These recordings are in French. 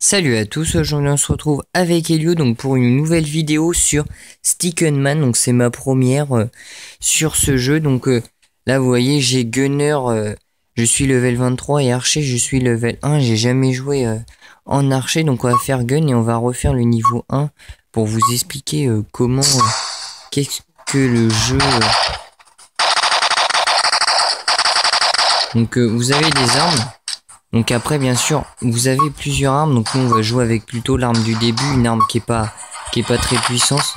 Salut à tous, aujourd'hui on se retrouve avec Elio donc pour une nouvelle vidéo sur Stickenman. Donc c'est ma première sur ce jeu. Donc là vous voyez j'ai Gunner, je suis level 23 et Archer je suis level 1. J'ai jamais joué en Archer, donc on va faire Gun et on va refaire le niveau 1 pour vous expliquer comment, qu'est-ce que le jeu... Donc vous avez des armes. Donc après bien sûr vous avez plusieurs armes. Donc nous on va jouer avec plutôt l'arme du début, une arme qui est pas très puissante.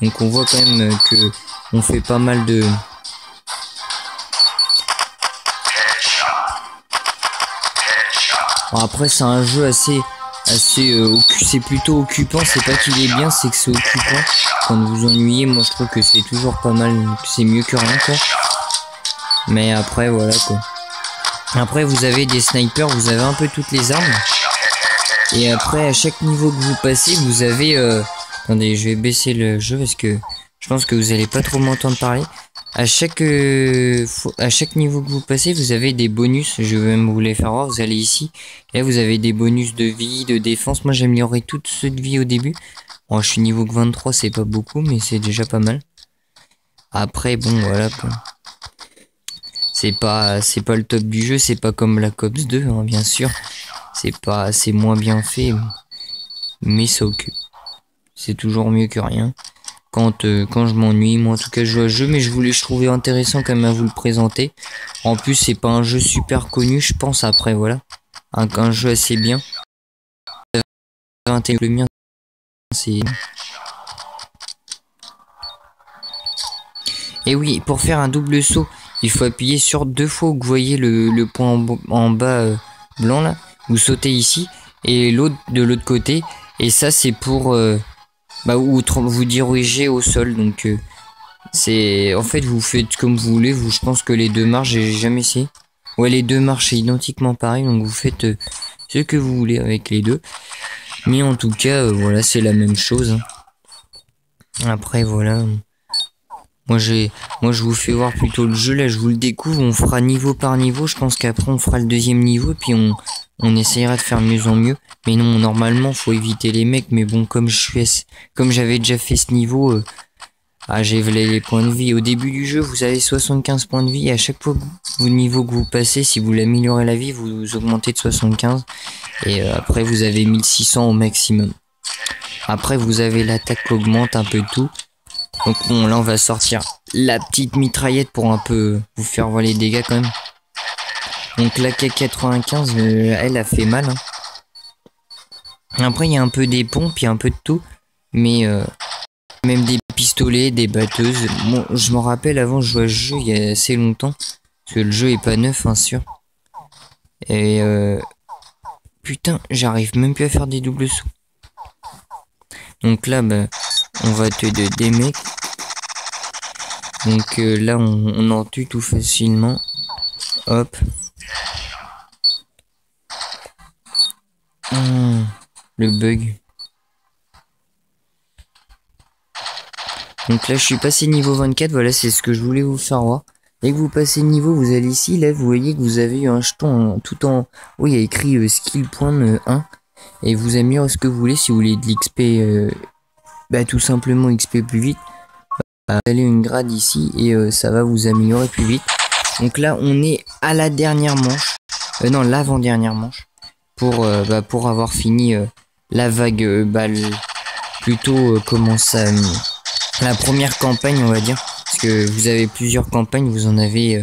Donc on voit quand même que on fait pas mal de... Bon, après c'est un jeu assez c'est plutôt occupant. C'est pas qu'il est bien, c'est que c'est occupant. Quand vous ennuyez, moi je trouve que c'est toujours pas mal, c'est mieux que rien quoi. Mais après voilà quoi. Après vous avez des snipers, vous avez un peu toutes les armes. Et après à chaque niveau que vous passez vous avez... Attendez, je vais baisser le jeu parce que je pense que vous allez pas trop m'entendre parler. À chaque niveau que vous passez vous avez des bonus. Je vais même vous les faire voir. Vous allez ici. Et là vous avez des bonus de vie, de défense. Moi j'améliorerai toutes ceux de vie au début. Bon, je suis niveau 23, c'est pas beaucoup mais c'est déjà pas mal. Après bon voilà quoi. C'est pas le top du jeu, c'est pas comme Black Ops 2 hein, bien sûr. C'est moins bien fait, mais ça occupe. C'est toujours mieux que rien. Quand je m'ennuie, moi en tout cas je joue à ce jeu, mais je trouvais intéressant quand même à vous le présenter. En plus c'est pas un jeu super connu, je pense. Après voilà, un jeu assez bien. Le mien c'est... Et oui, pour faire un double saut, il faut appuyer sur deux fois. Vous voyez le point en bas blanc là. Vous sautez ici et l'autre de l'autre côté. Et ça c'est pour vous dirigez au sol. Donc c'est en fait vous faites comme vous voulez. Je pense que les deux marches, j'ai jamais essayé. Ouais, les deux marches c'est identiquement pareil. Donc vous faites ce que vous voulez avec les deux. Mais en tout cas voilà, c'est la même chose. Après voilà. Moi je vous fais voir plutôt le jeu, là je vous le découvre, on fera niveau par niveau, je pense qu'après on fera le deuxième niveau, et puis on essayera de faire mieux en mieux. Mais non, normalement faut éviter les mecs, mais bon comme j'avais déjà fait ce niveau, j'ai les points de vie. Au début du jeu vous avez 75 points de vie, et à chaque fois niveau que vous passez, si vous l'améliorez la vie, vous augmentez de 75, et après vous avez 1600 au maximum. Après vous avez l'attaque qui augmente un peu tout. Donc bon, là on va sortir la petite mitraillette pour un peu vous faire voir les dégâts quand même. Donc la K95 elle a fait mal hein. Après il y a un peu des pompes, il y a un peu de tout. Mais même des pistolets, des batteuses. Bon, je m'en rappelle, avant je jouais à ce jeu il y a assez longtemps, parce que le jeu est pas neuf hein, sûr. Et putain, j'arrive même plus à faire des doubles sauts. Donc là on va tuer des mecs. Donc là on en tue tout facilement. Hop. Le bug. Donc là je suis passé niveau 24. Voilà, c'est ce que je voulais vous faire voir. Dès que vous passez le niveau, vous allez ici. Là vous voyez que vous avez un jeton tout en haut. Il y a écrit skill point 1. Et vous améliorez ce que vous voulez. Si vous voulez de l'XP, tout simplement XP plus vite. Vous allez une grade ici et ça va vous améliorer plus vite. Donc là on est à la dernière manche. Non, l'avant-dernière manche. Pour avoir fini la vague plutôt comment ça la première campagne on va dire, parce que vous avez plusieurs campagnes, vous en avez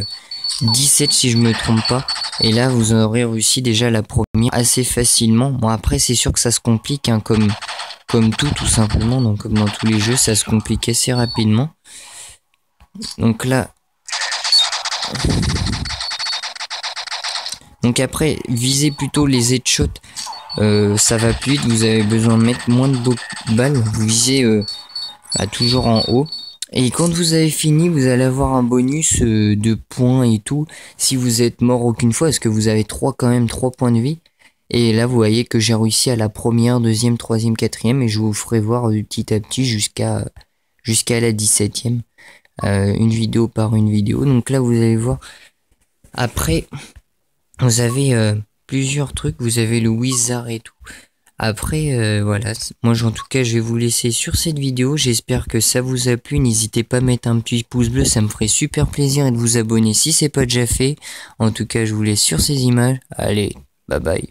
17 si je me trompe pas, et là vous aurez réussi déjà la première assez facilement. Bon après c'est sûr que ça se complique hein, comme tout simplement, donc comme dans tous les jeux ça se complique assez rapidement. Donc là donc après visez plutôt les headshots, ça va plus vite, vous avez besoin de mettre moins de balles, vous visez toujours en haut, et quand vous avez fini vous allez avoir un bonus de points et tout si vous êtes mort aucune fois, parce que vous avez quand même 3 points de vie. Et là vous voyez que j'ai réussi à la première, deuxième, troisième, quatrième, et je vous ferai voir petit à petit jusqu'à la 17ème, une vidéo par une vidéo. Donc là vous allez voir après vous avez plusieurs trucs, vous avez le wizard et tout. Après, voilà, moi en tout cas je vais vous laisser sur cette vidéo, j'espère que ça vous a plu, n'hésitez pas à mettre un petit pouce bleu, ça me ferait super plaisir et de vous abonner si c'est pas déjà fait. En tout cas je vous laisse sur ces images, allez, bye bye.